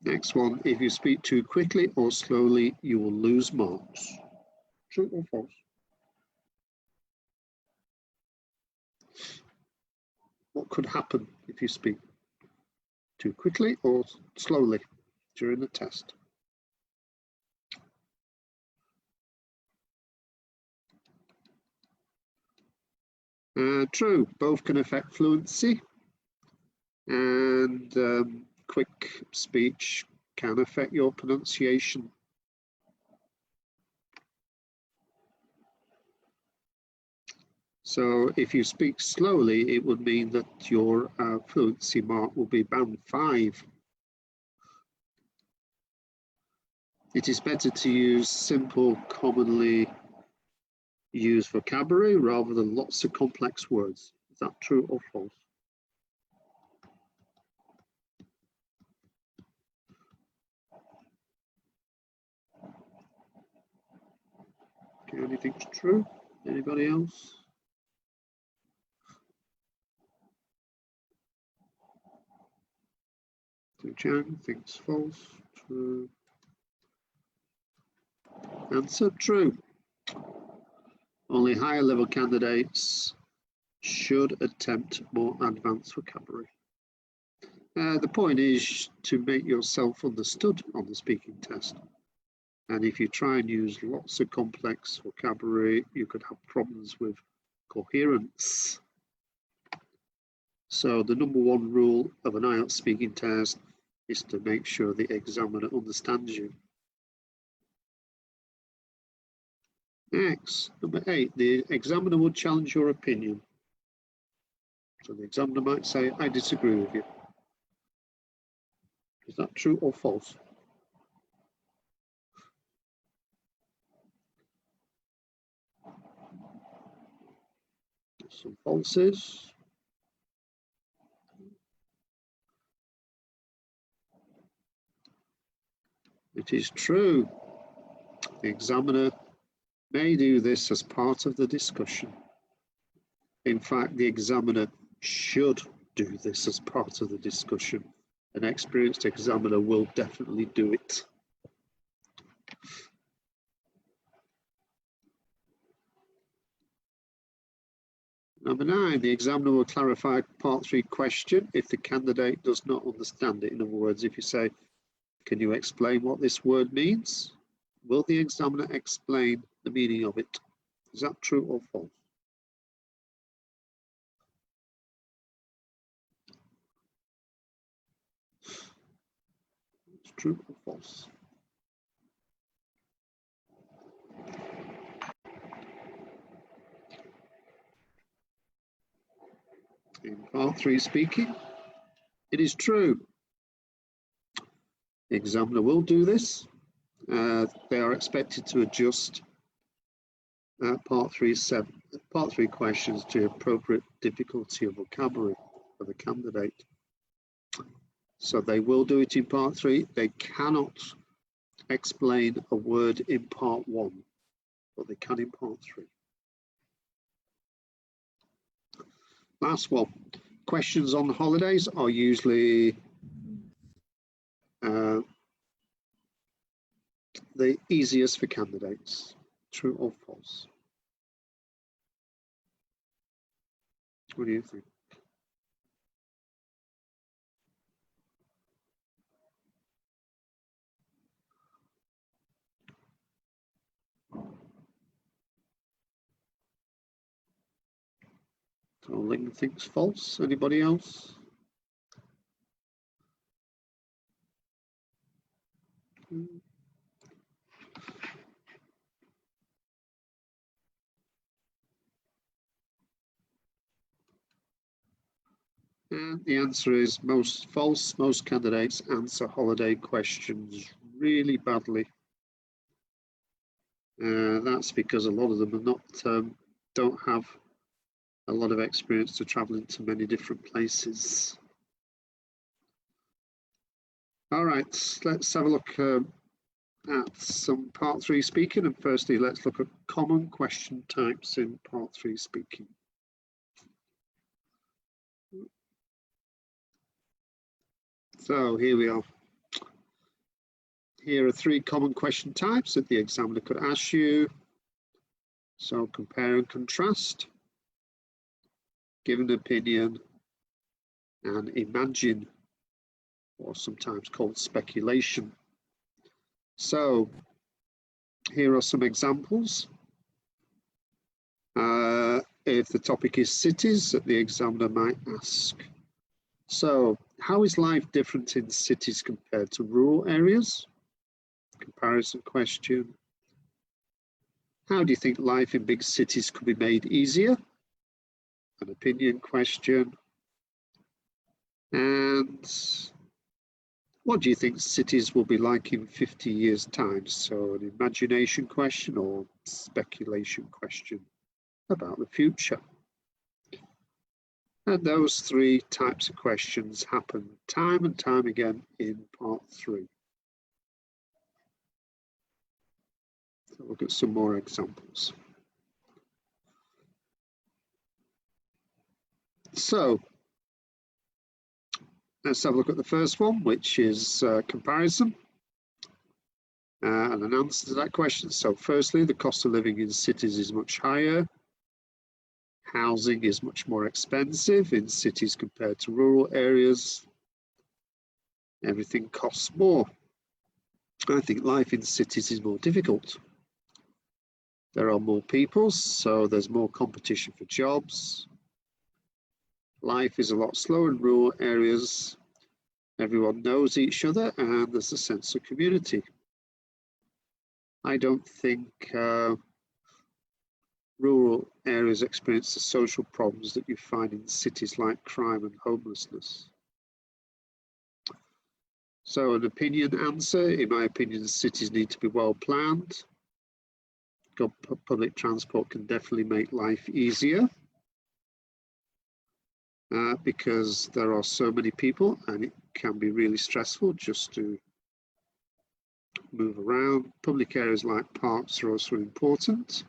Next one, if you speak too quickly or slowly, you will lose marks. True or false? What could happen if you speak too quickly or slowly during the test? True, both can affect fluency, and quick speech can affect your pronunciation. So if you speak slowly, it would mean that your fluency mark will be band 5. It is better to use simple, commonly used vocabulary rather than lots of complex words. Is that true or false? Okay, anything's true? Anybody else? Chang thinks false. True. Answer true. Only higher level candidates should attempt more advanced vocabulary. The point is to make yourself understood on the speaking test. And if you try and use lots of complex vocabulary, you could have problems with coherence. So the number one rule of an IELTS speaking test is to make sure the examiner understands you. Next, number 8, the examiner would challenge your opinion. So the examiner might say, I disagree with you. Is that true or false? Some falses. It is true. The examiner may do this as part of the discussion. In fact, the examiner should do this as part of the discussion. An experienced examiner will definitely do it. Number 9, the examiner will clarify part 3 question if the candidate does not understand it. In other words, if you say, can you explain what this word means? Will the examiner explain the meaning of it? Is that true or false? It's true or false? In part 3 speaking, it is true. The examiner will do this. They are expected to adjust part 3 questions to appropriate difficulty of vocabulary for the candidate. So they will do it in part 3. They cannot explain a word in part 1, but they can in part 3. Last one. Questions on holidays are usually the easiest for candidates. True or false? What do you think? So Ling thinks false. Anybody else? And the answer is most false. Most candidates answer holiday questions really badly. That's because a lot of them are not don't have a lot of experience to traveling to many different places. All right, let's have a look at some part 3 speaking, and firstly let's look at common question types in part 3 speaking. So here we are. Here are 3 common question types that the examiner could ask you. So compare and contrast, give an opinion, and imagine, or sometimes called speculation. So here are some examples. If the topic is cities, that the examiner might ask. So, how is life different in cities compared to rural areas? Comparison question. How do you think life in big cities could be made easier? An opinion question. And what do you think cities will be like in 50 years' time? So an imagination question or speculation question about the future. And those 3 types of questions happen time and time again in part 3. So look at some more examples. So let's have a look at the first one, which is comparison. And an answer to that question. So firstly, the cost of living in cities is much higher. Housing is much more expensive in cities compared to rural areas. Everything costs more. I think life in cities is more difficult. There are more people, so there's more competition for jobs. Life is a lot slower in rural areas. Everyone knows each other and there's a sense of community. I don't think rural areas experience the social problems that you find in cities like crime and homelessness. So an opinion answer, in my opinion, cities need to be well planned. Public transport can definitely make life easier because there are so many people and it can be really stressful just to move around. Public areas like parks are also important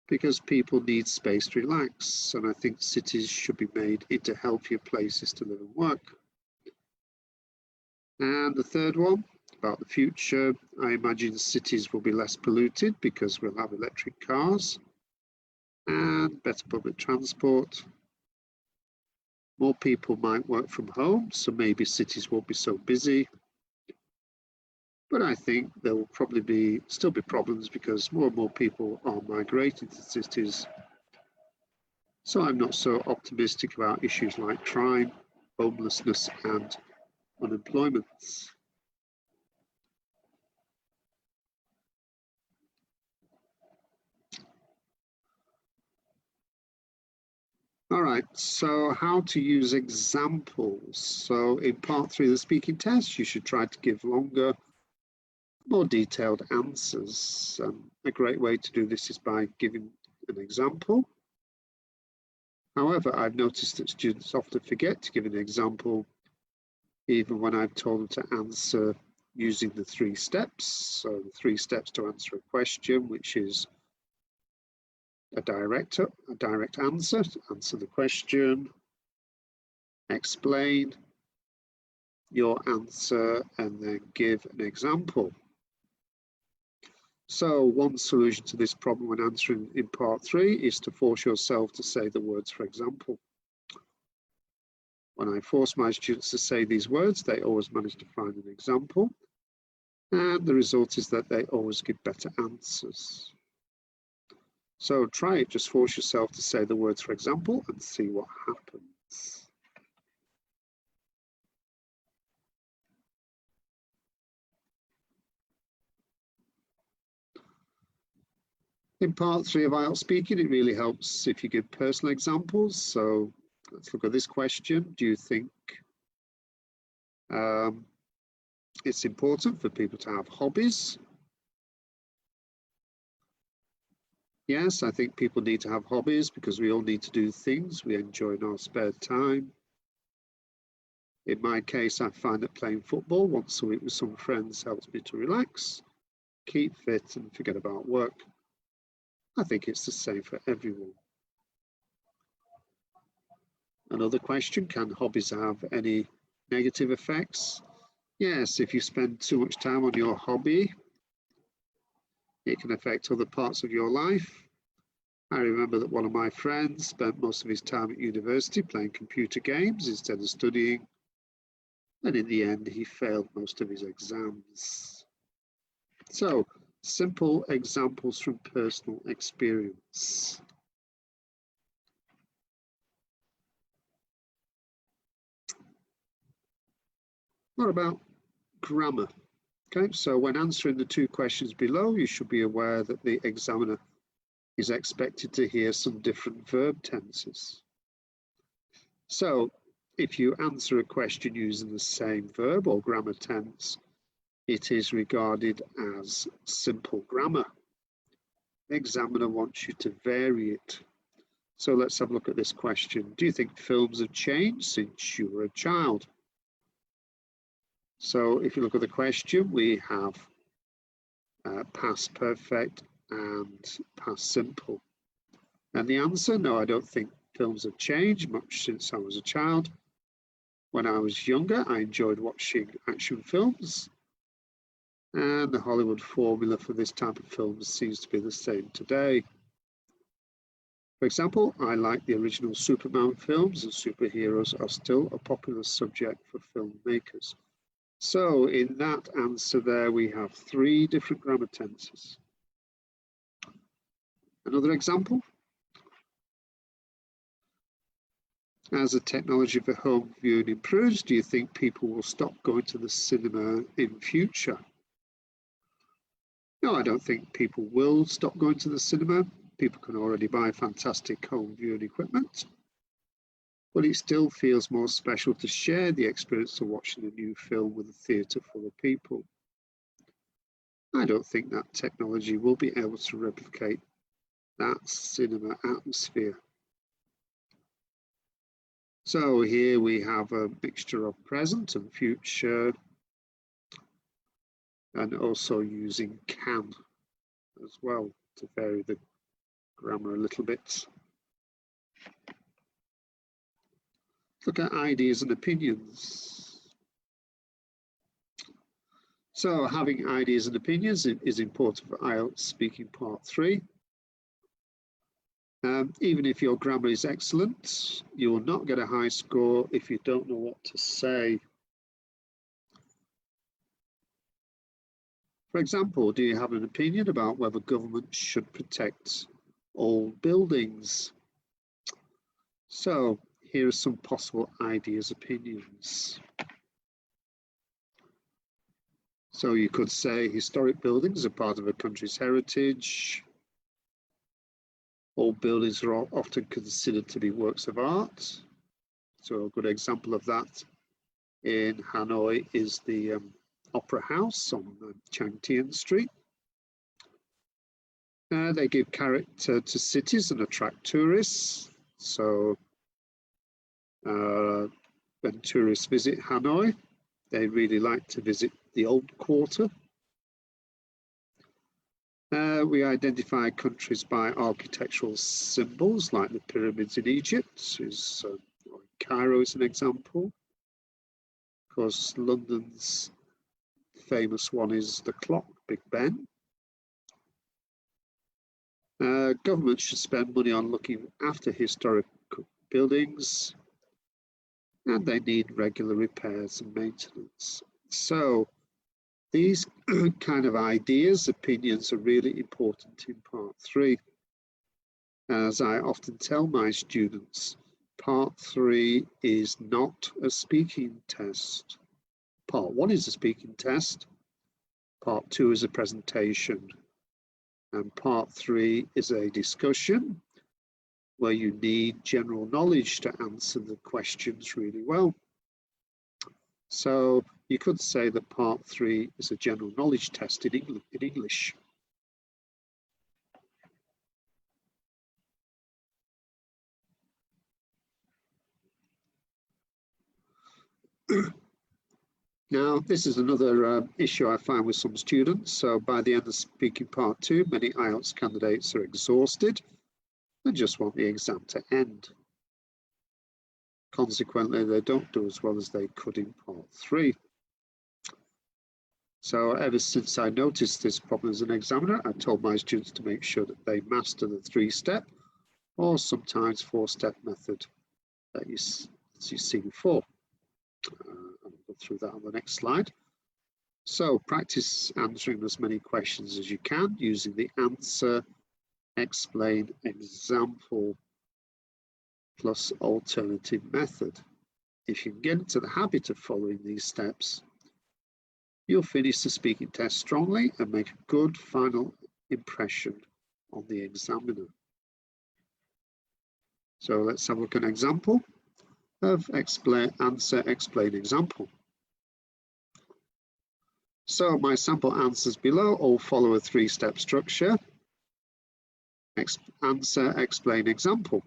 because people need space to relax, and I think cities should be made into healthier places to live and work. And the third one, about the future, I imagine cities will be less polluted because we'll have electric cars and better public transport. More people might work from home, so maybe cities won't be so busy. But I think there will probably still be problems because more and more people are migrating to cities. So I'm not so optimistic about issues like crime, homelessness, and unemployment. All right, so how to use examples. So in part 3 of the speaking test, you should try to give longer, more detailed answers. A great way to do this is by giving an example. However, I've noticed that students often forget to give an example, even when I've told them to answer using the 3 steps. So the 3 steps to answer a question, which is a direct answer, answer the question, explain your answer, and then give an example. So one solution to this problem when answering in part 3 is to force yourself to say the words for example. When I force my students to say these words, they always manage to find an example, and the result is that they always give better answers. So try it, just force yourself to say the words for example and see what happens. In part 3 of IELTS speaking, it really helps if you give personal examples. So let's look at this question. Do you think it's important for people to have hobbies? Yes, I think people need to have hobbies because we all need to do things we enjoy in our spare time. In my case, I find that playing football once a week with some friends helps me to relax, keep fit, and forget about work. I think it's the same for everyone. Another question, can hobbies have any negative effects? Yes, if you spend too much time on your hobby, it can affect other parts of your life. I remember that one of my friends spent most of his time at university playing computer games instead of studying, and in the end he failed most of his exams. So, simple examples from personal experience. What about grammar? Okay, so when answering the two questions below, you should be aware that the examiner is expected to hear some different verb tenses. So if you answer a question using the same verb or grammar tense, it is regarded as simple grammar. The examiner wants you to vary it. So let's have a look at this question. Do you think films have changed since you were a child? So if you look at the question, we have past perfect and past simple. And the answer, no, I don't think films have changed much since I was a child. When I was younger, I enjoyed watching action films, and the Hollywood formula for this type of film seems to be the same today. For example, I like the original Superman films, and superheroes are still a popular subject for filmmakers. So in that answer there, we have three different grammar tenses. Another example. As the technology for home viewing improves, do you think people will stop going to the cinema in future? No, I don't think people will stop going to the cinema. People can already buy fantastic home viewing equipment, but it still feels more special to share the experience of watching a new film with a theatre full of people. I don't think that technology will be able to replicate that cinema atmosphere. So here we have a mixture of present and future, and also using can as well to vary the grammar a little bit. Look at ideas and opinions. So having ideas and opinions is important for IELTS Speaking Part 3. Even if your grammar is excellent, you will not get a high score if you don't know what to say. For example, do you have an opinion about whether government should protect old buildings? So here are some possible ideas, opinions. So you could say historic buildings are part of a country's heritage. Old buildings are often considered to be works of art. So a good example of that in Hanoi is the Opera House on Chang Tien Street. They give character to cities and attract tourists. So when tourists visit Hanoi, they really like to visit the old quarter. We identify countries by architectural symbols like the pyramids in Egypt, or Cairo is an example. Of course, London's famous one is the clock, Big Ben. Government should spend money on looking after historic buildings, and they need regular repairs and maintenance. So these kind of ideas, opinions are really important in Part 3. As I often tell my students, Part 3 is not a speaking test. Part 1 is a speaking test, Part 2 is a presentation, and Part 3 is a discussion where you need general knowledge to answer the questions really well. So you could say that Part 3 is a general knowledge test in English. Now, this is another issue I find with some students. So by the end of Speaking Part 2, many IELTS candidates are exhausted and just want the exam to end. Consequently, they don't do as well as they could in Part 3. So ever since I noticed this problem as an examiner, I told my students to make sure that they master the 3-step or sometimes 4-step method that you see before. I'll go through that on the next slide. So practice answering as many questions as you can using the answer, explain, example, plus alternative method. If you can get into the habit of following these steps, you'll finish the speaking test strongly and make a good final impression on the examiner. So let's have a look at an example of answer, explain, example. So my sample answers below all follow a 3-step structure. Answer, explain, example.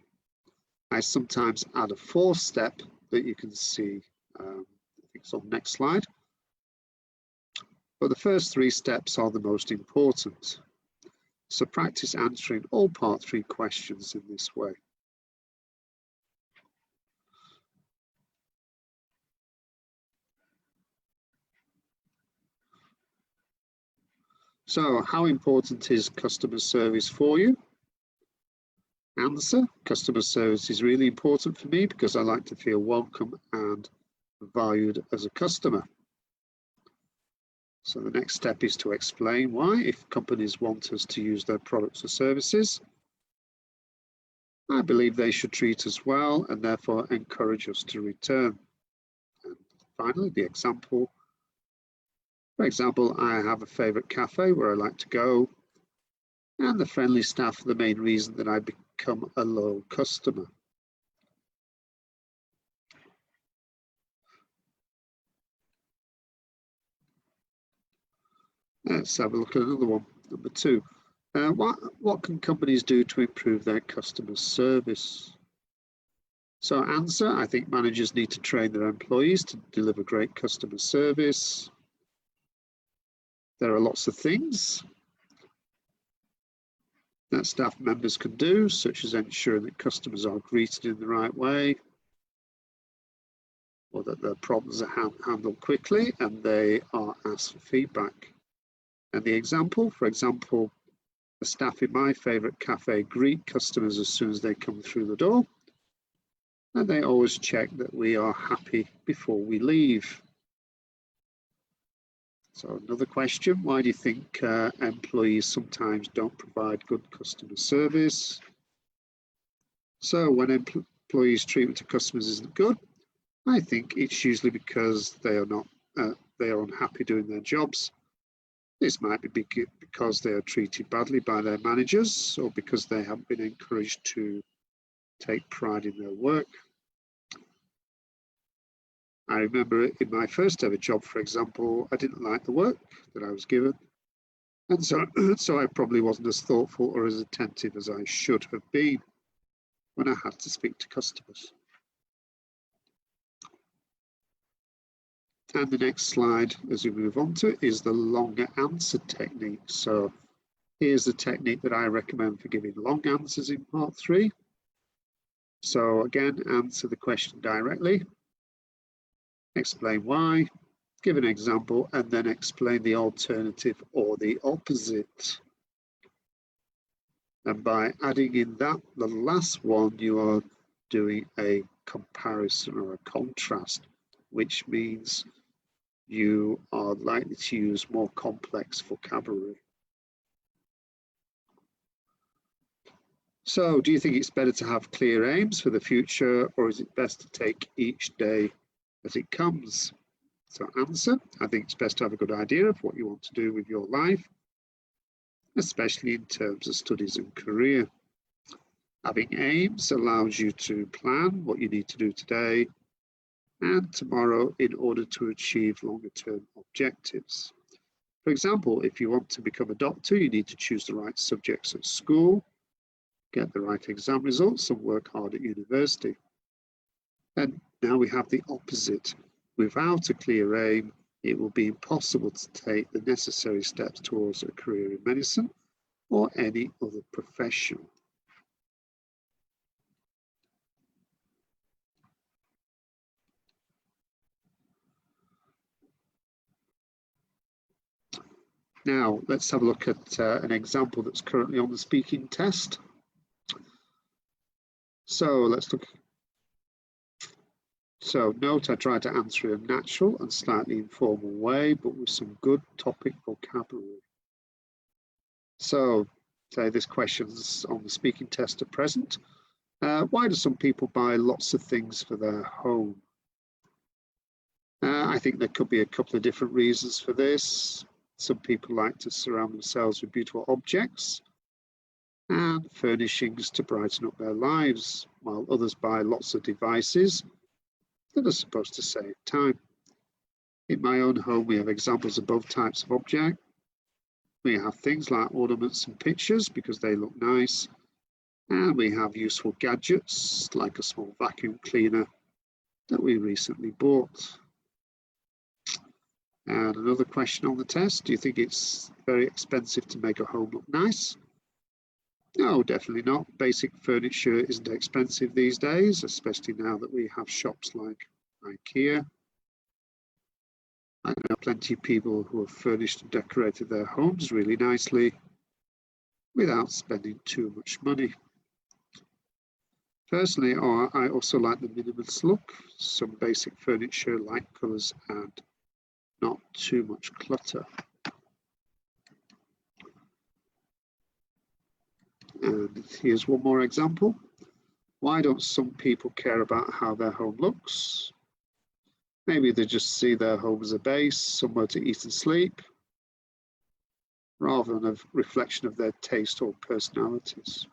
I sometimes add a 4th step that you can see, I think it's on the next slide. But the first 3 steps are the most important. So practice answering all part 3 questions in this way. So how important is customer service for you? Answer, customer service is really important for me because I like to feel welcome and valued as a customer. So the next step is to explain why. If companies want us to use their products or services, I believe they should treat us well and therefore encourage us to return. And finally, the example. For example, I have a favorite cafe where I like to go, and the friendly staff are the main reason that I become a loyal customer. Let's have a look at another one, number 2. What can companies do to improve their customer service? So answer, I think managers need to train their employees to deliver great customer service. There are lots of things that staff members can do, such as ensuring that customers are greeted in the right way, or that their problems are handled quickly and they are asked for feedback. And the example, for example, the staff in my favorite cafe greet customers as soon as they come through the door, and they always check that we are happy before we leave. So another question, why do you think employees sometimes don't provide good customer service? So when employees' treatment to customers isn't good, I think it's usually because they are unhappy doing their jobs. This might be because they are treated badly by their managers or because they haven't been encouraged to take pride in their work. I remember in my first ever job, for example, I didn't like the work that I was given. And so I probably wasn't as thoughtful or as attentive as I should have been when I had to speak to customers. And the next slide, as we move on to it, is the longer answer technique. So here's the technique that I recommend for giving long answers in part 3. So again, answer the question directly. Explain why, give an example, and then explain the alternative or the opposite. And by adding in that, the last one, you are doing a comparison or a contrast, which means you are likely to use more complex vocabulary. So, do you think it's better to have clear aims for the future, or is it best to take each day as it comes? So answer, I think it's best to have a good idea of what you want to do with your life, especially in terms of studies and career. Having aims allows you to plan what you need to do today and tomorrow in order to achieve longer term objectives. For example, if you want to become a doctor, you need to choose the right subjects at school, get the right exam results, and work hard at university. And now we have the opposite. Without a clear aim, it will be impossible to take the necessary steps towards a career in medicine or any other profession. Now, let's have a look at an example that's currently on the speaking test. So let's look. So note I tried to answer in a natural and slightly informal way, but with some good topic vocabulary. So say this question's on the speaking test at present. Why do some people buy lots of things for their home? I think there could be a couple of different reasons for this. Some people like to surround themselves with beautiful objects and furnishings to brighten up their lives, while others buy lots of devices that are supposed to save time. In my own home, we have examples of both types of object. We have things like ornaments and pictures because they look nice, and we have useful gadgets like a small vacuum cleaner that we recently bought. And another question on the test, do you think it's very expensive to make a home look nice? No, definitely not. Basic furniture isn't expensive these days, especially now that we have shops like IKEA. I know plenty of people who have furnished and decorated their homes really nicely without spending too much money. Personally, I also like the minimalist look, some basic furniture, light colours and not too much clutter. And here's one more example. Why don't some people care about how their home looks? Maybe they just see their home as a base, somewhere to eat and sleep, rather than a reflection of their taste or personalities.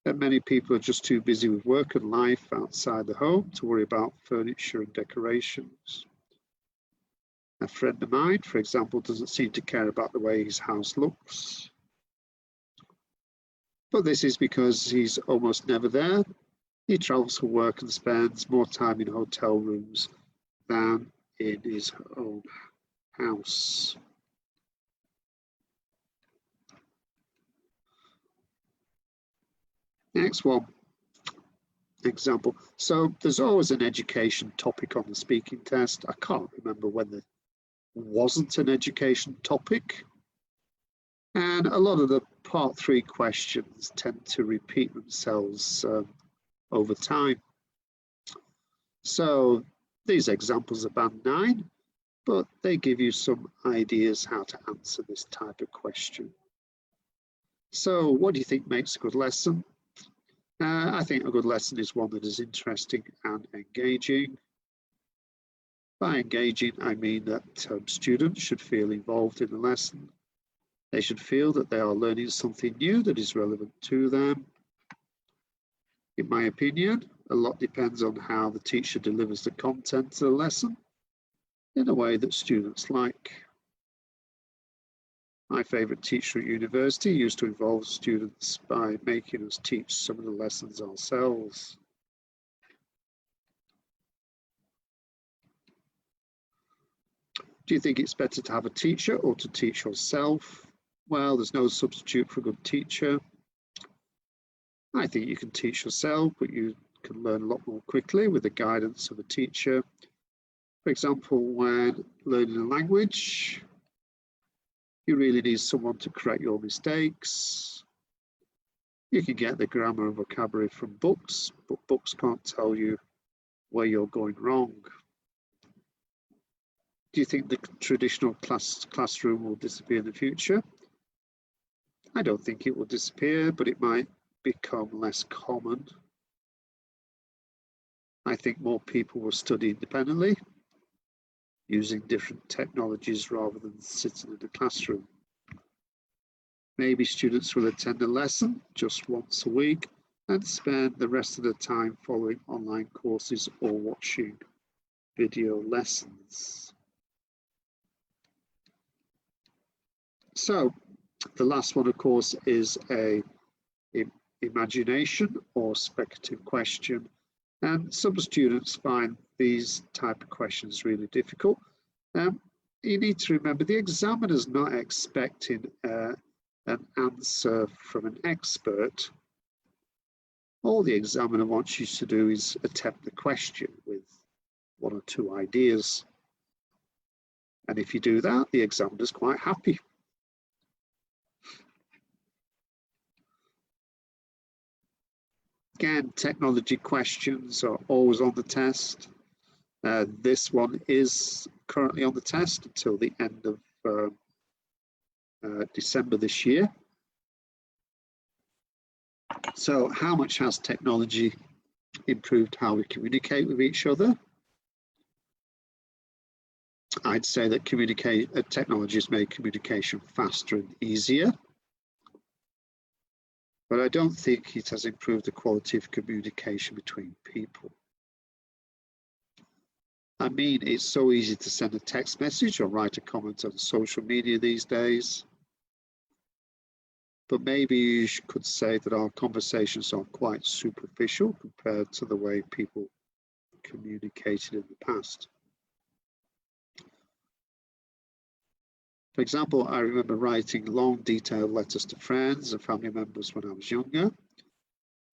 And many people are just too busy with work and life outside the home to worry about furniture and decorations. A friend of mine, for example, doesn't seem to care about the way his house looks. But this is because he's almost never there. He travels for work and spends more time in hotel rooms than in his own house. Next one, example. So there's always an education topic on the speaking test. I can't remember when there wasn't an education topic. And a lot of the part 3 questions tend to repeat themselves over time. So these examples are band 9, but they give you some ideas how to answer this type of question. So what do you think makes a good lesson? I think a good lesson is one that is interesting and engaging. By engaging, I mean that students should feel involved in the lesson. They should feel that they are learning something new that is relevant to them. In my opinion, a lot depends on how the teacher delivers the content of the lesson in a way that students like. My favourite teacher at university used to involve students by making us teach some of the lessons ourselves. Do you think it's better to have a teacher or to teach yourself? Well, there's no substitute for a good teacher. I think you can teach yourself, but you can learn a lot more quickly with the guidance of a teacher. For example, when learning a language, you really need someone to correct your mistakes. You can get the grammar and vocabulary from books, but books can't tell you where you're going wrong. Do you think the traditional classroom will disappear in the future? I don't think it will disappear, but it might become less common. I think more people will study independently, using different technologies rather than sitting in a classroom. Maybe students will attend a lesson just once a week and spend the rest of the time following online courses or watching video lessons. So the last one, of course, is a imagination or speculative question. And some students find these type of questions really difficult. You need to remember the examiner's not expecting an answer from an expert. All the examiner wants you to do is attempt the question with 1 or 2 ideas. And if you do that, the examiner's quite happy. Again, technology questions are always on the test. This one is currently on the test until the end of December this year. So how much has technology improved how we communicate with each other? I'd say that technology has made communication faster and easier, but I don't think it has improved the quality of communication between people. I mean, it's so easy to send a text message or write a comment on social media these days. But maybe you could say that our conversations are quite superficial compared to the way people communicated in the past. For example, I remember writing long, detailed letters to friends and family members when I was younger,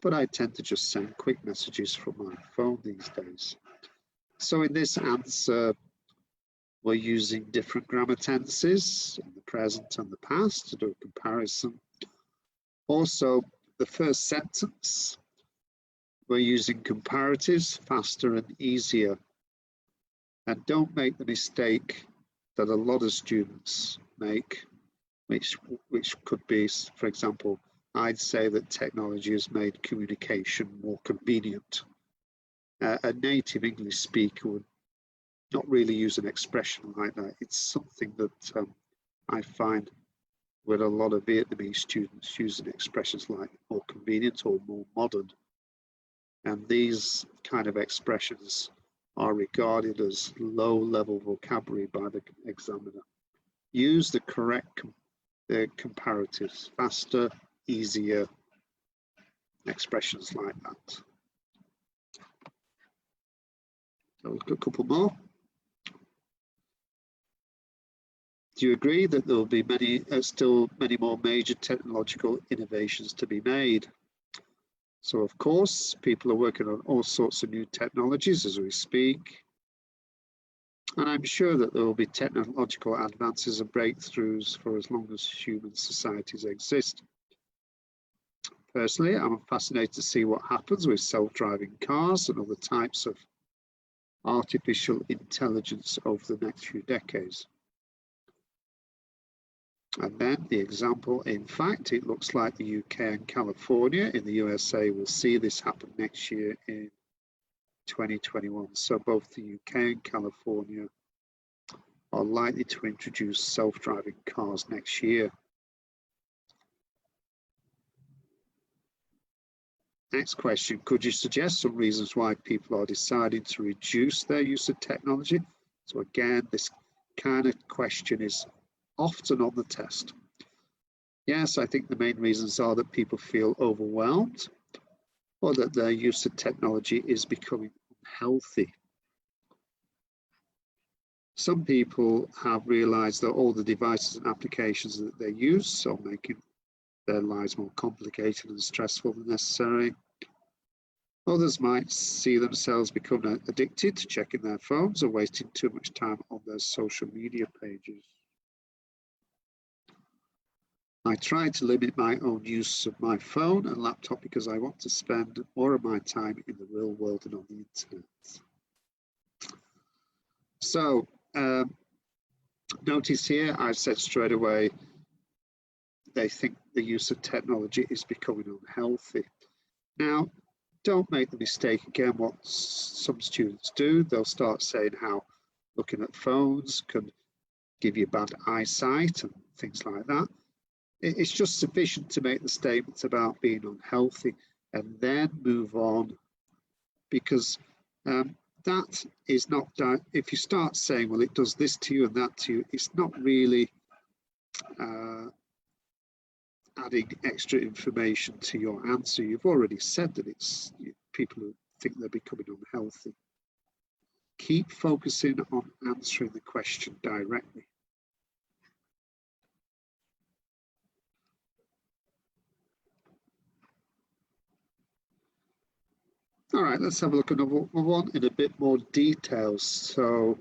but I tend to just send quick messages from my phone these days. So in this answer, we're using different grammar tenses in the present and the past to do a comparison. Also, the first sentence, we're using comparatives, faster and easier. And don't make the mistake that a lot of students make, which could be, for example, I'd say that technology has made communication more convenient. A native English speaker would not really use an expression like that. It's something that I find with a lot of Vietnamese students using expressions like more convenient or more modern. And these kind of expressions are regarded as low-level vocabulary by the examiner. Use the correct comparatives, faster, easier, expressions like that. So we've got a couple more. Do you agree that there will be still many more major technological innovations to be made? So of course, people are working on all sorts of new technologies as we speak. And I'm sure that there will be technological advances and breakthroughs for as long as human societies exist. Personally, I'm fascinated to see what happens with self-driving cars and other types of artificial intelligence over the next few decades. And then the example, in fact, it looks like the UK and California in the USA will see this happen next year in 2021. So both the UK and California are likely to introduce self-driving cars next year. Next question, could you suggest some reasons why people are deciding to reduce their use of technology? So again, this kind of question is often on the test. Yes, I think the main reasons are that people feel overwhelmed or that their use of technology is becoming unhealthy. Some people have realized that all the devices and applications that they use are making their lives more complicated and stressful than necessary. Others might see themselves becoming addicted to checking their phones or wasting too much time on their social media pages. I try to limit my own use of my phone and laptop because I want to spend more of my time in the real world and on the internet. So, notice here, I've said straight away, they think the use of technology is becoming unhealthy. Now, don't make the mistake again, what some students do. They'll start saying how looking at phones can give you bad eyesight and things like that. It's just sufficient to make the statements about being unhealthy and then move on, because that is not, if you start saying, well, it does this to you and that to you, it's not really adding extra information to your answer. You've already said that it's people who think they're becoming unhealthy. Keep focusing on answering the question directly. All right, let's have a look at another one in a bit more detail. So,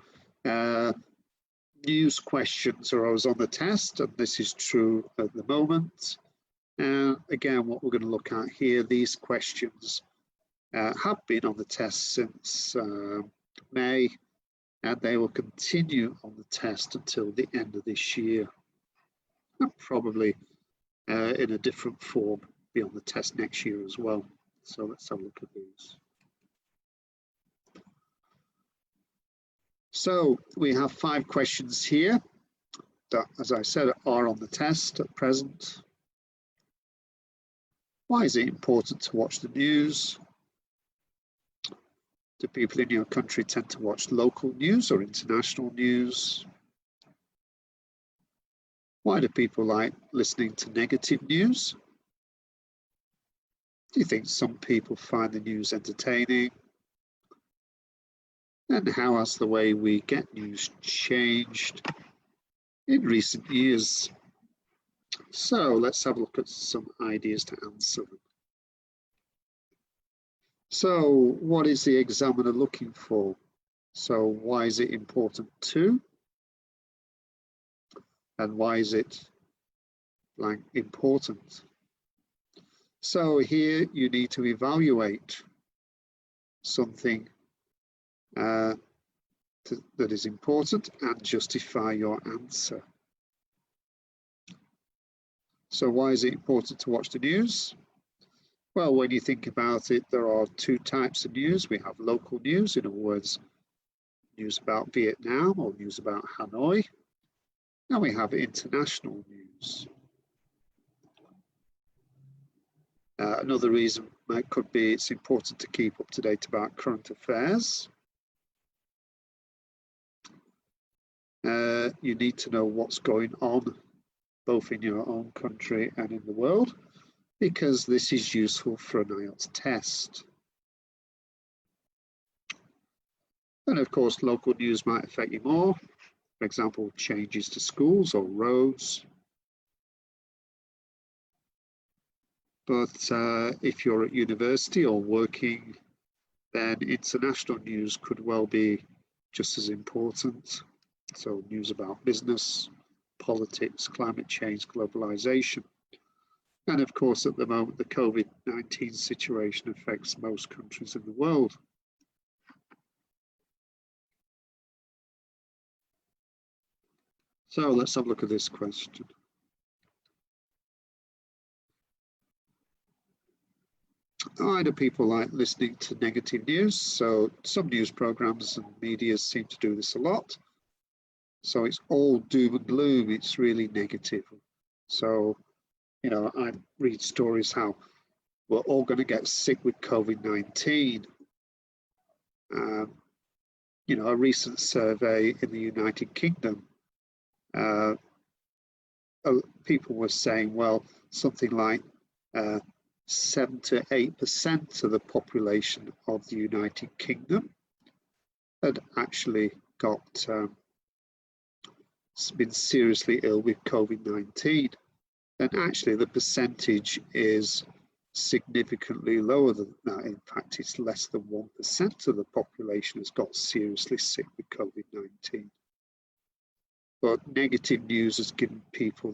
news questions are always on the test, and this is true at the moment. And again, what we're going to look at here, these questions have been on the test since May, and they will continue on the test until the end of this year, and probably in a different form be on the test next year as well. So let's have a look at these. So we have 5 questions here that, as I said, are on the test at present. Why is it important to watch the news? Do people in your country tend to watch local news or international news? Why do people like listening to negative news? Do you think some people find the news entertaining? And how has the way we get news changed in recent years? So let's have a look at some ideas to answer them. So what is the examiner looking for? So why is it important to? And why is it blank important? So here you need to evaluate something that is important and justify your answer. So why is it important to watch the news? Well, when you think about it, there are 2 types of news. We have local news, in other words, news about Vietnam or news about Hanoi. And we have international news. Another reason could be it's important to keep up to date about current affairs. You need to know what's going on both in your own country and in the world, because this is useful for an IELTS test. And of course, local news might affect you more. For example, changes to schools or roads. But if you're at university or working, then international news could well be just as important. So news about business, politics, climate change, globalization. And of course, at the moment, the COVID-19 situation affects most countries in the world. So let's have a look at this question. Why do people like listening to negative news? So some news programs and media seem to do this a lot. So it's all doom and gloom. It's really negative. So, you know, I read stories how we're all going to get sick with COVID-19. You know, a recent survey in the United Kingdom, people were saying, well, something like 7 to 8% of the population of the United Kingdom had actually got been seriously ill with COVID-19, and actually the percentage is significantly lower than that. In fact, it's less than 1% of the population has got seriously sick with COVID-19. But negative news has given people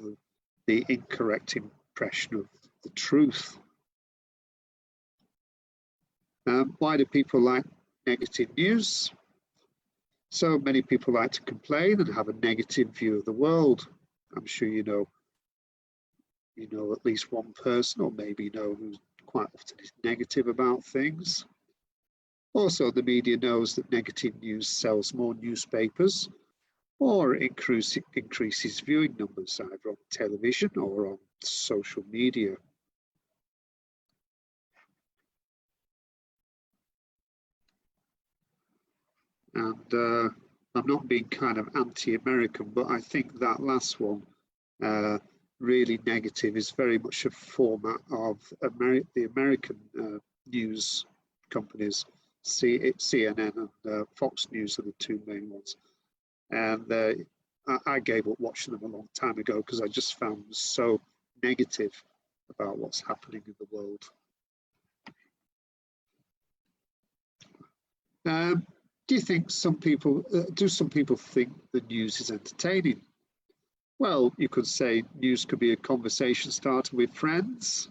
the incorrect impression of the truth. Why do people like negative news? So many people like to complain and have a negative view of the world. I'm sure you know at least one person, or maybe you know who quite often is negative about things. Also, the media knows that negative news sells more newspapers or increases viewing numbers, either on television or on social media. And I'm not being kind of anti-American, but I think that last one, really negative, is very much a format of the American news companies. CNN and Fox News are the 2 main ones. And I gave up watching them a long time ago because I just found them so negative about what's happening in the world. Do you think some people think the news is entertaining? Well, you could say news could be a conversation starter with friends.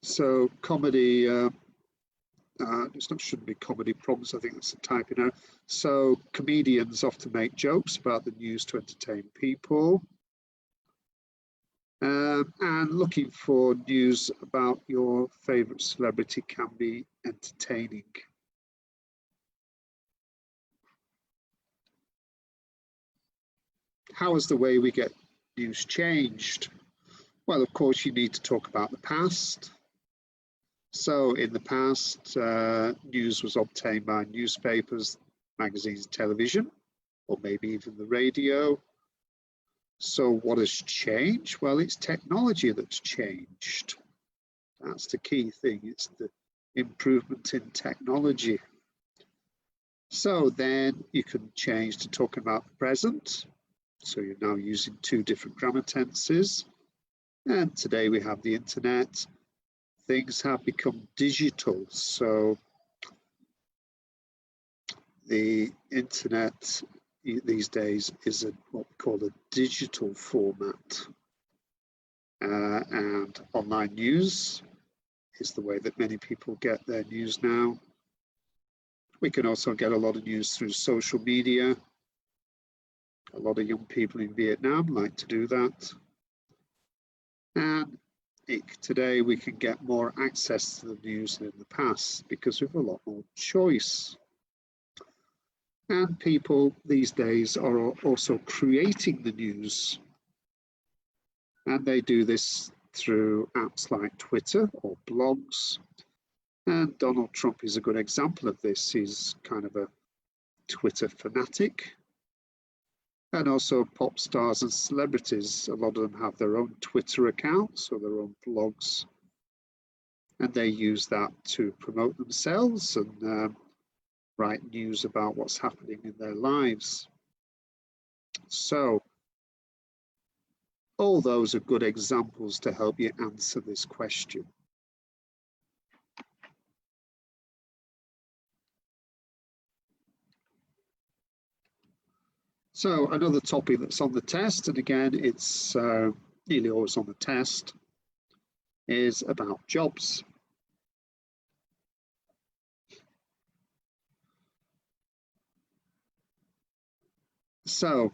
So comedy, shouldn't be comedy problems, I think that's a typing error. So comedians often make jokes about the news to entertain people. And looking for news about your favourite celebrity can be entertaining. How has the way we get news changed? Well, of course, you need to talk about the past. So in the past, news was obtained by newspapers, magazines, television, or maybe even the radio. So what has changed? Well, it's technology that's changed. That's the key thing. It's the improvement in technology. So then you can change to talking about the present. So you're now using two different grammar tenses. And today we have the internet. Things have become digital. So the internet these days is what we call a digital format. And online news is the way that many people get their news now. We can also get a lot of news through social media. A lot of young people in Vietnam like to do that. And today we can get more access to the news than in the past because we have a lot more choice. And people these days are also creating the news. And they do this through apps like Twitter or blogs. And Donald Trump is a good example of this. He's kind of a Twitter fanatic. And also pop stars and celebrities, a lot of them have their own Twitter accounts or their own blogs. And they use that to promote themselves and write news about what's happening in their lives. So all those are good examples to help you answer this question. So another topic that's on the test, and again, it's nearly always on the test, is about jobs. So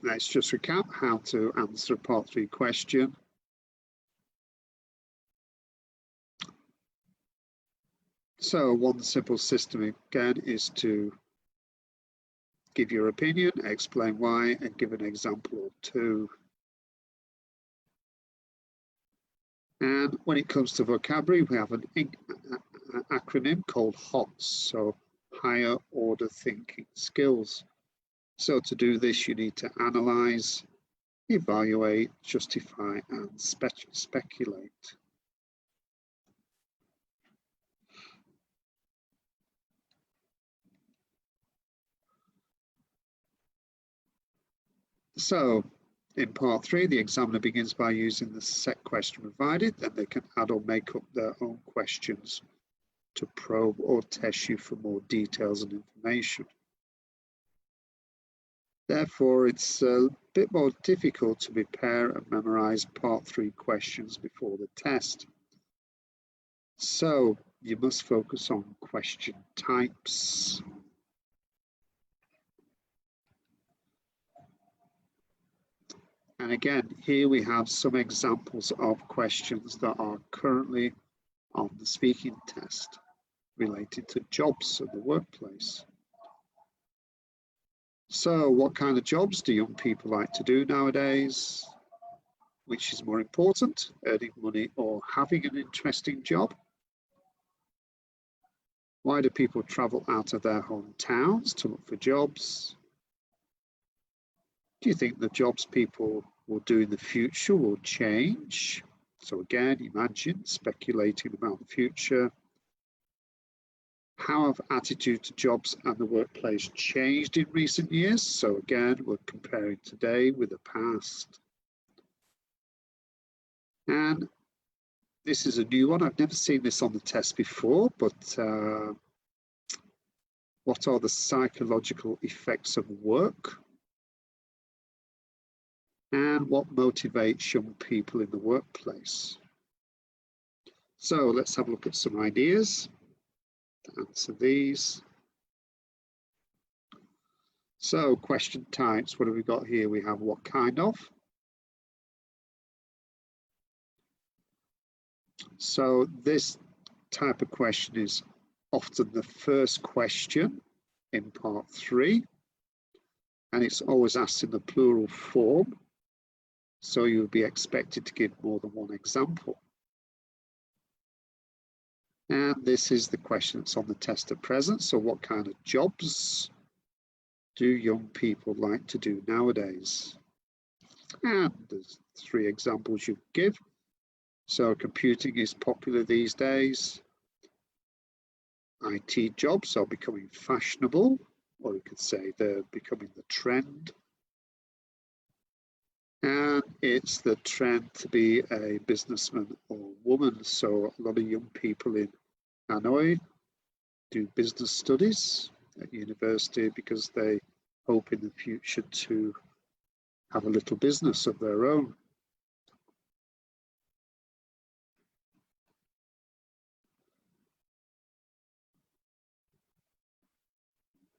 let's just recap how to answer a Part 3 question. So one simple system again is to give your opinion, explain why, and give an example or two. And when it comes to vocabulary, we have an acronym called HOTS, so Higher Order Thinking Skills. So to do this, you need to analyze, evaluate, justify, and speculate. So in Part 3, the examiner begins by using the set question provided, then they can add or make up their own questions to probe or test you for more details and information. Therefore, it's a bit more difficult to prepare and memorize Part 3 questions before the test. So you must focus on question types. And again, here we have some examples of questions that are currently on the speaking test related to jobs and the workplace. So what kind of jobs do young people like to do nowadays? Which is more important, earning money or having an interesting job? Why do people travel out of their hometowns to look for jobs? Do you think the jobs people will do in the future will change? So again, imagine, speculating about the future. How have attitude to jobs and the workplace changed in recent years? So again, we're comparing today with the past. And this is a new one. I've never seen this on the test before, but what are the psychological effects of work? And what motivates young people in the workplace? So let's have a look at some ideas to answer these. So question types, what have we got here? We have what kind of. So this type of question is often the first question in part 3, and it's always asked in the plural form. So you'll be expected to give more than one example. And this is the question that's on the test at present. So what kind of jobs do young people like to do nowadays? And there's 3 examples you give. So computing is popular these days. IT jobs are becoming fashionable, or you could say they're becoming the trend. And it's the trend to be a businessman or woman. So a lot of young people in Hanoi do business studies at university because they hope in the future to have a little business of their own.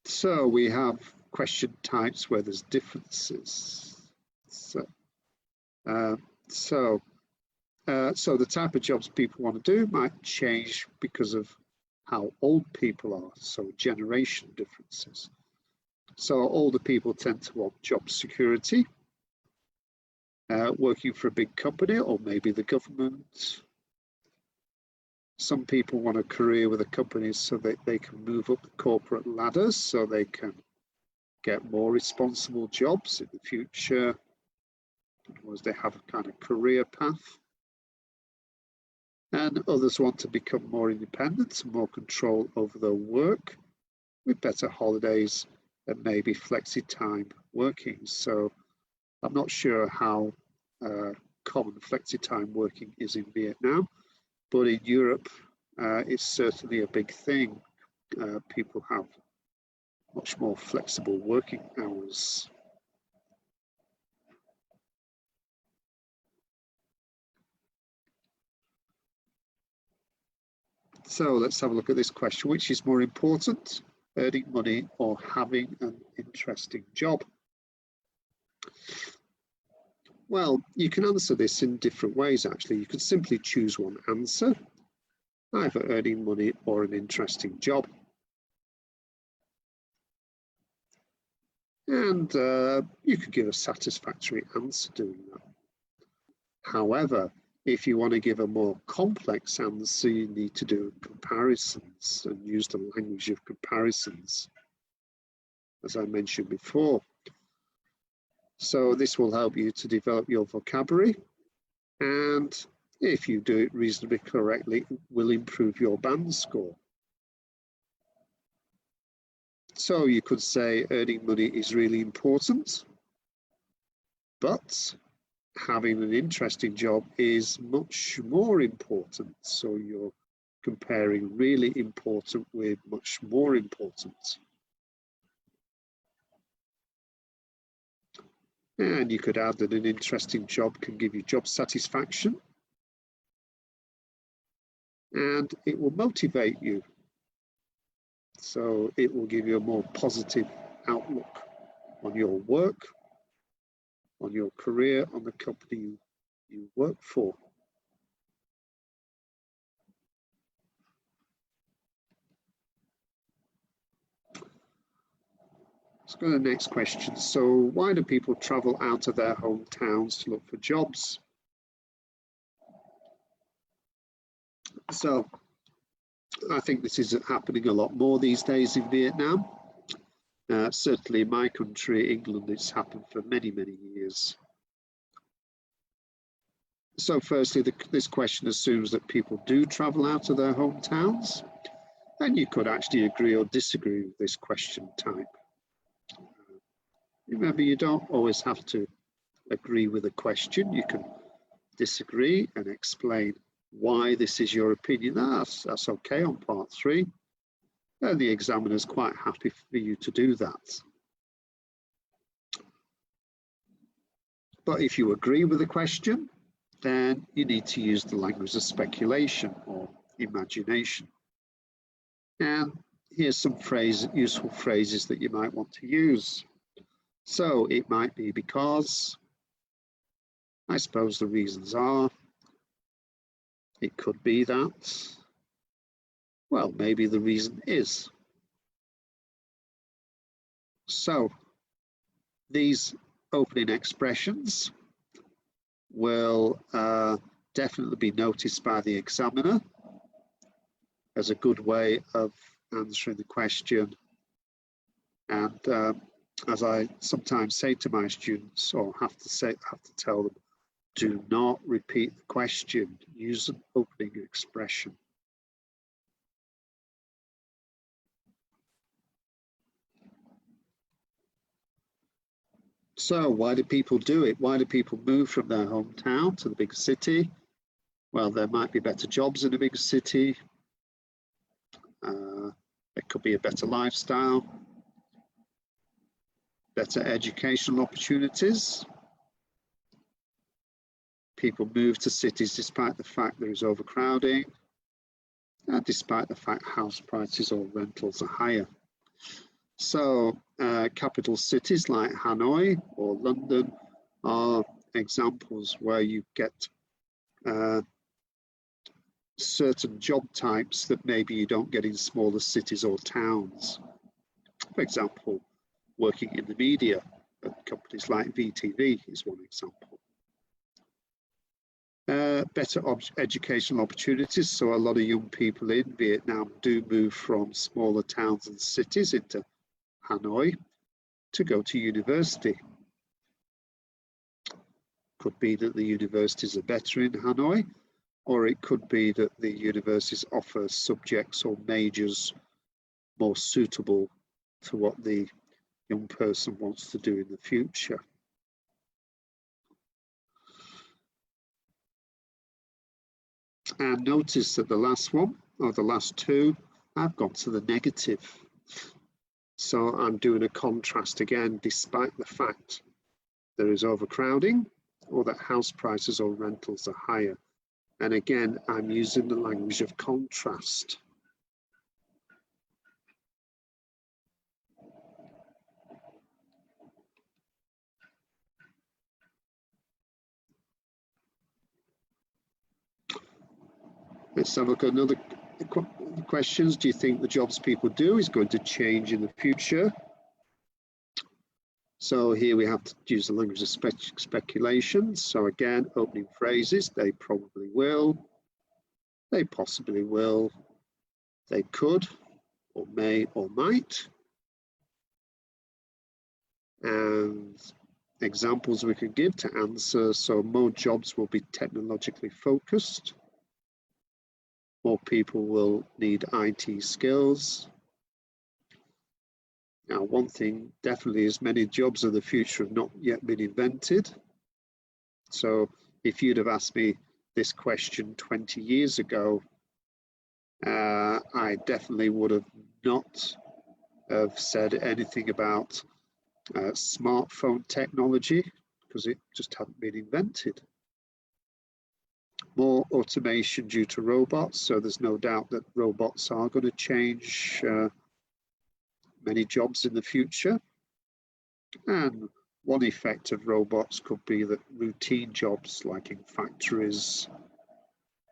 So we have question types where there's differences. So the type of jobs people want to do might change because of how old people are, so generation differences. So older people tend to want job security, working for a big company or maybe the government. Some people want a career with a company so that they can move up the corporate ladder, so they can get more responsible jobs in the future. Otherwise, they have a kind of career path. And others want to become more independent and more control over their work with better holidays and maybe flexi-time working. So I'm not sure how common flexi-time working is in Vietnam, but in Europe, it's certainly a big thing. People have much more flexible working hours. So let's have a look at this question. Which is more important, earning money or having an interesting job? Well, you can answer this in different ways, actually. You could simply choose one answer, either earning money or an interesting job. And you could give a satisfactory answer doing that. However, if you want to give a more complex answer, you need to do comparisons and use the language of comparisons, as I mentioned before. So this will help you to develop your vocabulary, and if you do it reasonably correctly, it will improve your band score. So you could say earning money is really important, but having an interesting job is much more important. So you're comparing really important with much more important. And you could add that an interesting job can give you job satisfaction, and it will motivate you. So it will give you a more positive outlook on your work, on your career, on the company you work for. Let's go to the next question. So why do people travel out of their hometowns to look for jobs? So I think this is happening a lot more these days in Vietnam. Certainly in my country, England, it's happened for many, many years. So firstly, this question assumes that people do travel out of their hometowns, and you could actually agree or disagree with this question type. Remember, you don't always have to agree with a question. You can disagree and explain why this is your opinion. That's okay on part 3. And the examiner is quite happy for you to do that. But if you agree with the question, then you need to use the language of speculation or imagination. And here's some useful phrases that you might want to use. So it might be because, I suppose the reasons are, it could be that, well, maybe the reason is. So these opening expressions will definitely be noticed by the examiner as a good way of answering the question. And as I sometimes say to my students, or have to tell them, do not repeat the question, use an opening expression. So why do people do it? Why do people move from their hometown to the big city? Well, there might be better jobs in a big city. It could be a better lifestyle, better educational opportunities. People move to cities despite the fact there is overcrowding, and despite the fact house prices or rentals are higher. So capital cities like Hanoi or London are examples where you get certain job types that maybe you don't get in smaller cities or towns. For example, working in the media at companies like VTV is one example. Better educational opportunities. So a lot of young people in Vietnam do move from smaller towns and cities into Hanoi to go to university. Could be that the universities are better in Hanoi, or it could be that the universities offer subjects or majors more suitable to what the young person wants to do in the future. And notice that the last one, or the last two, I've gone to the negative. So I'm doing a contrast again, despite the fact there is overcrowding or that house prices or rentals are higher. And again, I'm using the language of contrast. Let's have a look at another questions. Do you think the jobs people do is going to change in the future? So here we have to use the language of speculation. So again, opening phrases, they probably will, they possibly will, they could, or may, or might. And examples we could give to answer. So more jobs will be technologically focused. More people will need IT skills. Now, one thing definitely is many jobs of the future have not yet been invented. So if you'd have asked me this question 20 years ago, I definitely would have not have said anything about smartphone technology because it just hadn't been invented. More automation due to robots, so there's no doubt that robots are going to change many jobs in the future. And one effect of robots could be that routine jobs like in factories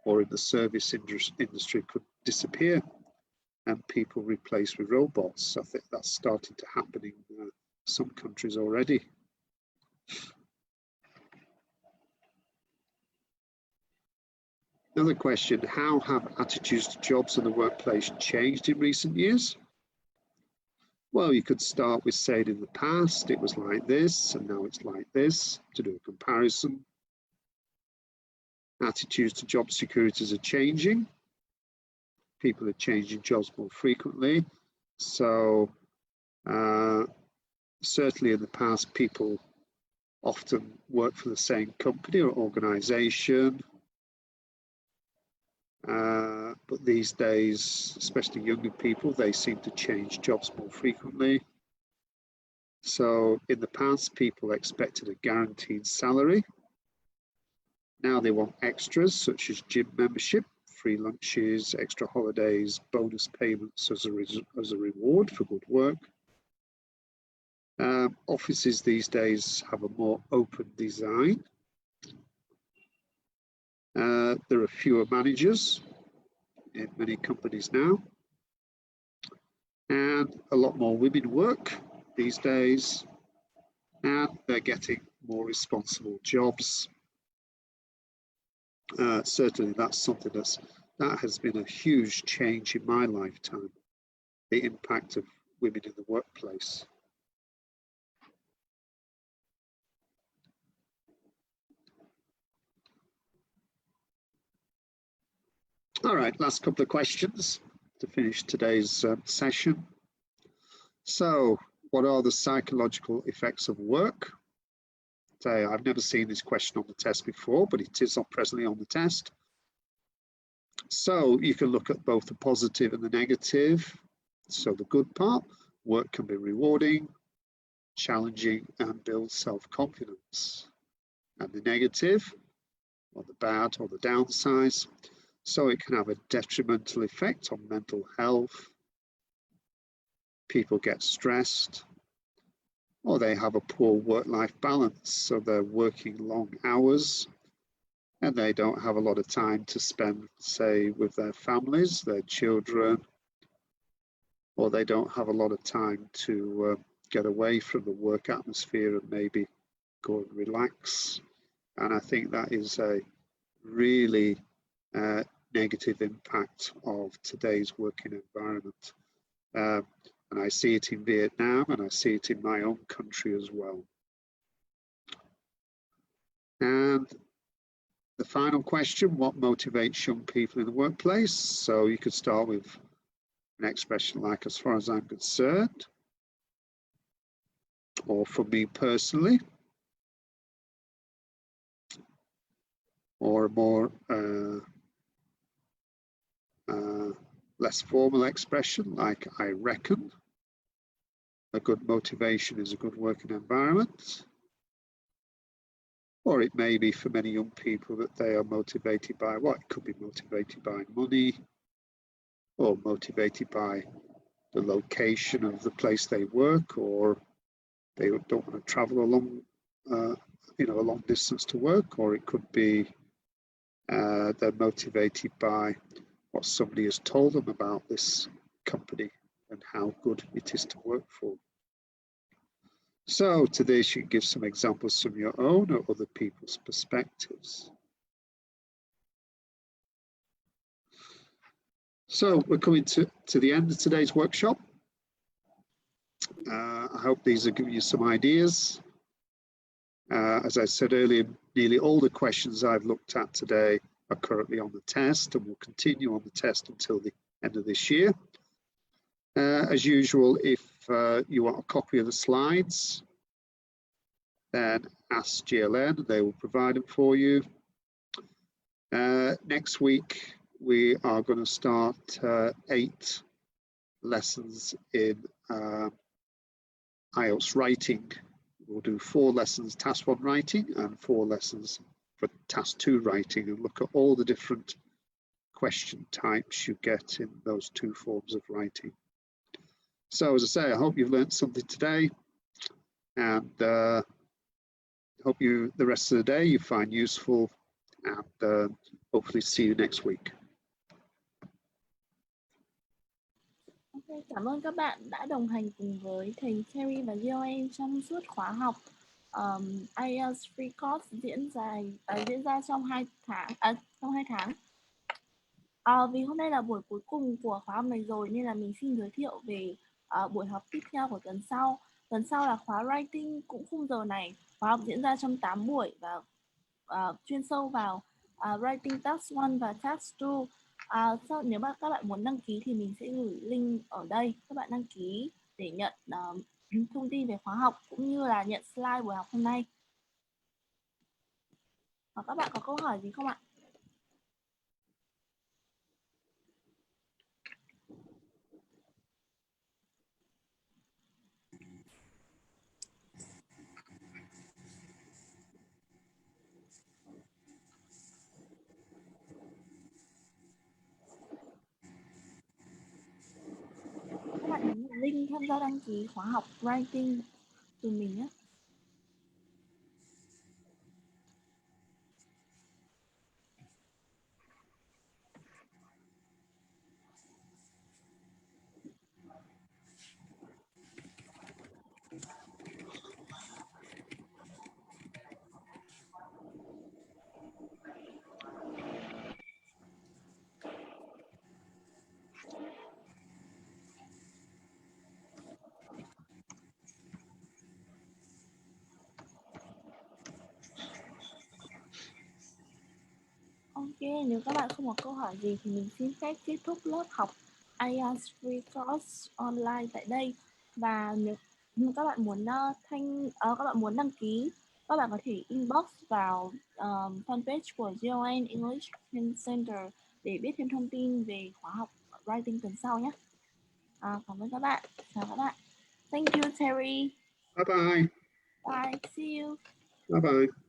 or in the service industry could disappear and people replaced with robots. I think that's starting to happen in some countries already. Another question, how have attitudes to jobs in the workplace changed in recent years? Well, you could start with saying in the past it was like this and now it's like this, to do a comparison. Attitudes to job securities are changing. People are changing jobs more frequently. So certainly in the past, people often work for the same company or organization. But these days, especially younger people, they seem to change jobs more frequently. So in the past, people expected a guaranteed salary. Now they want extras such as gym membership, free lunches, extra holidays, bonus payments as a reward for good work. Offices these days have a more open design. There are fewer managers in many companies now, and a lot more women work these days, and they're getting more responsible jobs. Certainly that's something that has been a huge change in my lifetime, the impact of women in the workplace. All right, last couple of questions to finish today's session. So, what are the psychological effects of work? I've never seen this question on the test before, but it is presently on the test. So you can look at both the positive and the negative. So the good part, work can be rewarding, challenging, and build self-confidence. And the negative, or the bad, or the downsides, so it can have a detrimental effect on mental health. People get stressed, or they have a poor work-life balance, so they're working long hours and they don't have a lot of time to spend, say, with their families, their children, or they don't have a lot of time to get away from the work atmosphere and maybe go and relax. And I think that is a really negative impact of today's working environment. And I see it in Vietnam, and I see it in my own country as well. And the final question, what motivates young people in the workplace? So you could start with an expression like, as far as I'm concerned, or for me personally, or a more less formal expression like I reckon. A good motivation is a good working environment. Or it may be for many young people that they are motivated by what? It could be motivated by money, or motivated by the location of the place they work, or they don't want to travel a long, a long distance to work, or it could be they're motivated by what somebody has told them about this company and how good it is to work for. So today you can give some examples from your own or other people's perspectives. So we're coming to the end of today's workshop. I hope these are giving you some ideas. As I said earlier, nearly all the questions I've looked at today are currently on the test and will continue on the test until the end of this year. As usual, if you want a copy of the slides, then ask GLN, they will provide them for you. Next week, we are going to start 8 lessons in IELTS writing. We'll do 4 lessons task 1 writing and 4 lessons for task 2 writing, and look at all the different question types you get in those 2 forms of writing. So as I say, I hope you've learned something today, and hope the rest of the day you find useful, and hopefully see you next week. Okay, cảm ơn các bạn đã đồng hành cùng với thầy Terry và GLN trong suốt khóa học IELTS Free Course diễn ra trong 2 tháng. Vì hôm nay là buổi cuối cùng của khóa học này rồi, nên là mình xin giới thiệu về buổi học tiếp theo của tuần sau. Tuần sau là khóa writing, cũng khung giờ này. Khóa học diễn ra trong 8 buổi và chuyên sâu vào writing task 1 và task 2. Nếu mà các bạn muốn đăng ký thì mình sẽ gửi link ở đây. Các bạn đăng ký để nhận thông tin về khóa học cũng như là nhận slide buổi học hôm nay. Và các bạn có câu hỏi gì không ạ? tham gia đăng ký khóa học writing từ mình nhé. Ok, nếu các bạn không có câu hỏi gì thì mình xin phép kết thúc lớp học IELTS Free Course online tại đây. Và nếu các bạn muốn các bạn muốn đăng ký, các bạn có thể inbox vào fanpage của GLN English Center để biết thêm thông tin về khóa học writing tuần sau nhé. Cảm ơn các bạn. Chào các bạn. Thank you, Terry. Bye bye. Bye. See you. Bye bye.